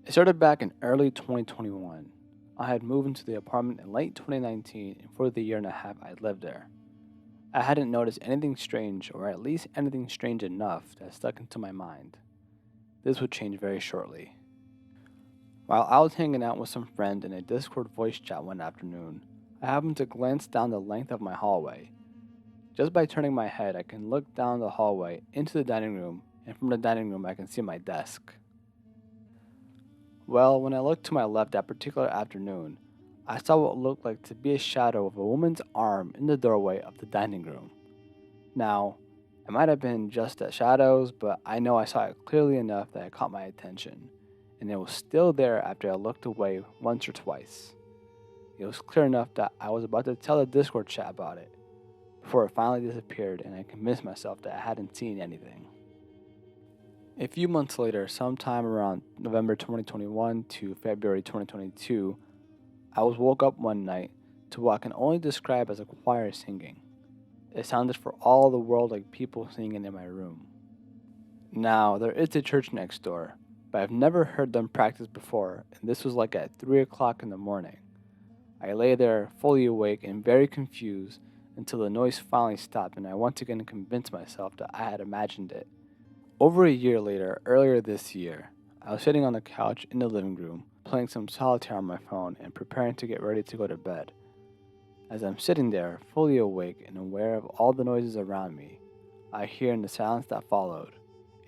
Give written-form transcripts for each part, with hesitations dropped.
It started back in early 2021. I had moved into the apartment in late 2019, and for the year and a half I lived there, I hadn't noticed anything strange, or at least anything strange enough that stuck into my mind. This would change very shortly. While I was hanging out with some friend in a Discord voice chat one afternoon, I happened to glance down the length of my hallway. Just by turning my head, I can look down the hallway into the dining room, and from the dining room, I can see my desk. Well, when I looked to my left that particular afternoon, I saw what looked like to be a shadow of a woman's arm in the doorway of the dining room. Now, it might have been just the shadows, but I know I saw it clearly enough that it caught my attention, and it was still there after I looked away once or twice. It was clear enough that I was about to tell the Discord chat about it before it finally disappeared and I convinced myself that I hadn't seen anything. A few months later, sometime around November 2021 to February 2022, I was woke up one night to what I can only describe as a choir singing. It sounded for all the world like people singing in my room. Now, there is a church next door, but I've never heard them practice before, and this was like at 3 o'clock in the morning. I lay there, fully awake and very confused, until the noise finally stopped and I once again convinced myself that I had imagined it. Over a year later, earlier this year, I was sitting on the couch in the living room, playing some solitaire on my phone and preparing to get ready to go to bed. As I'm sitting there, fully awake and aware of all the noises around me, I hear in the silence that followed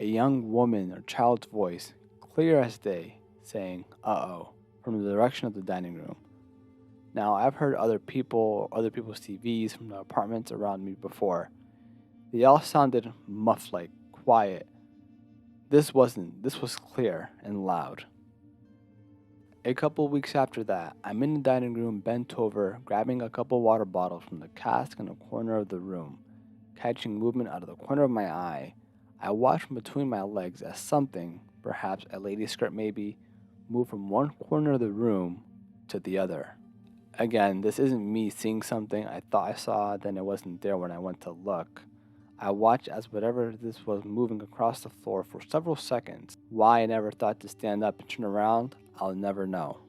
a young woman or child's voice, clear as day, saying, "Uh oh," from the direction of the dining room. Now, I've heard other people or other people's TVs from the apartments around me before. They all sounded muffled, like quiet. This wasn't, this was clear and loud. A couple weeks after that, I'm in the dining room bent over, grabbing a couple water bottles from the cask in a corner of the room. Catching movement out of the corner of my eye, I watch from between my legs as something, perhaps a lady's skirt maybe, moved from one corner of the room to the other. Again, this isn't me seeing something I thought I saw, then it wasn't there when I went to look. I watched as whatever this was moving across the floor for several seconds. Why I never thought to stand up and turn around, I'll never know.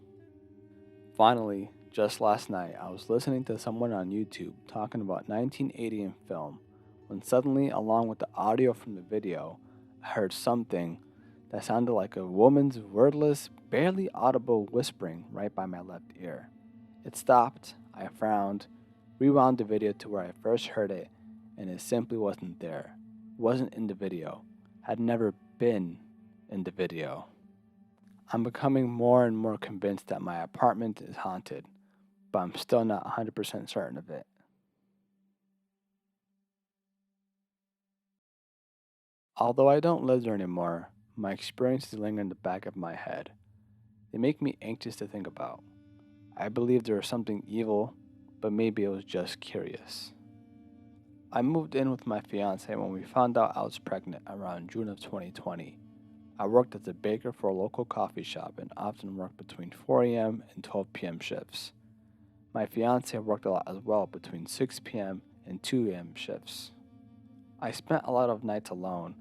Finally, just last night, I was listening to someone on YouTube talking about 1980 in film, when suddenly, along with the audio from the video, I heard something that sounded like a woman's wordless, barely audible whispering right by my left ear. It stopped, I frowned, rewound the video to where I first heard it, and it simply wasn't there. It wasn't in the video. Had never been in the video. I'm becoming more and more convinced that my apartment is haunted, but I'm still not 100% certain of it. Although I don't live there anymore, my experiences linger in the back of my head. They make me anxious to think about. I believe there was something evil, but maybe I was just curious. I moved in with my fiance when we found out I was pregnant around June of 2020. I worked as a baker for a local coffee shop and often worked between 4 a.m. and 12 p.m. shifts. My fiance worked a lot as well between 6 p.m. and 2 a.m. shifts. I spent a lot of nights alone.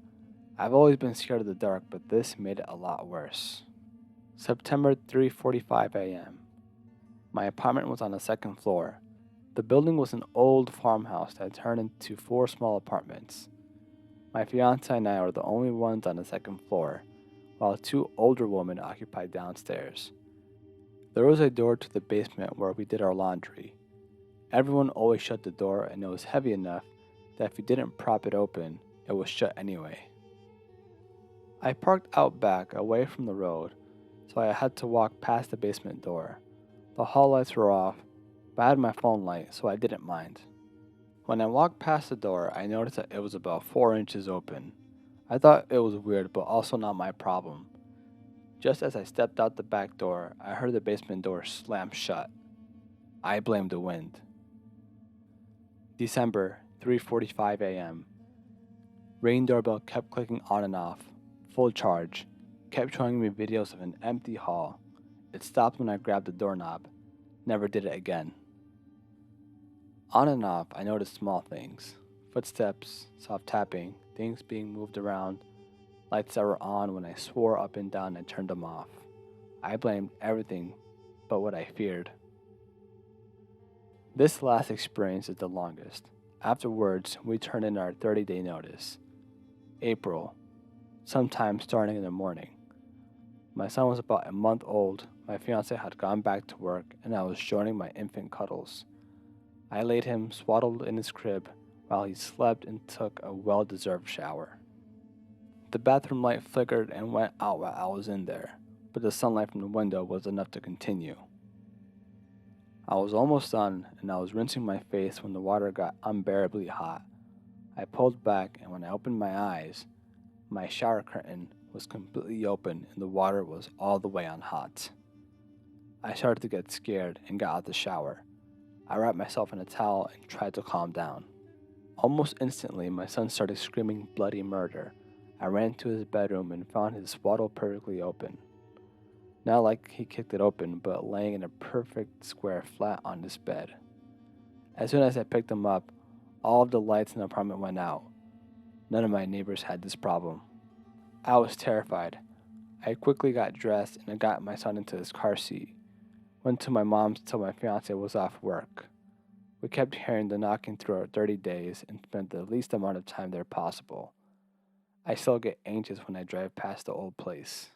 I've always been scared of the dark, but this made it a lot worse. September 3:45 a.m. My apartment was on the second floor. The building was an old farmhouse that turned into four small apartments. My fiance and I were the only ones on the second floor, while two older women occupied downstairs. There was a door to the basement where we did our laundry. Everyone always shut the door, and it was heavy enough that if you didn't prop it open, it was shut anyway. I parked out back, away from the road, so I had to walk past the basement door. The hall lights were off, but I had my phone light, so I didn't mind. When I walked past the door, I noticed that it was about 4 inches open. I thought it was weird, but also not my problem. Just as I stepped out the back door, I heard the basement door slam shut. I blamed the wind. December, 3:45 a.m. Ring doorbell kept clicking on and off. Full charge. Kept showing me videos of an empty hall. It stopped when I grabbed the doorknob. Never did it again. On and off, I noticed small things. Footsteps, soft tapping, things being moved around, lights that were on when I swore up and down and turned them off. I blamed everything but what I feared. This last experience is the longest. Afterwards, we turned in our 30-day notice. April, sometime starting in the morning. My son was about a month old, my fiance had gone back to work, and I was joining my infant cuddles. I laid him swaddled in his crib while he slept and took a well deserved shower. The bathroom light flickered and went out while I was in there, but the sunlight from the window was enough to continue. I was almost done, and I was rinsing my face when the water got unbearably hot. I pulled back, and when I opened my eyes, my shower curtain was completely open and the water was all the way on hot. I started to get scared and got out the shower. I wrapped myself in a towel and tried to calm down. Almost instantly, my son started screaming bloody murder. I ran to his bedroom and found his swaddle perfectly open. Not like he kicked it open, but laying in a perfect square flat on his bed. As soon as I picked him up, all of the lights in the apartment went out. None of my neighbors had this problem. I was terrified. I quickly got dressed and I got my son into his car seat. Went to my mom's till my fiance was off work. We kept hearing the knocking through our 30 days and spent the least amount of time there possible. I still get anxious when I drive past the old place.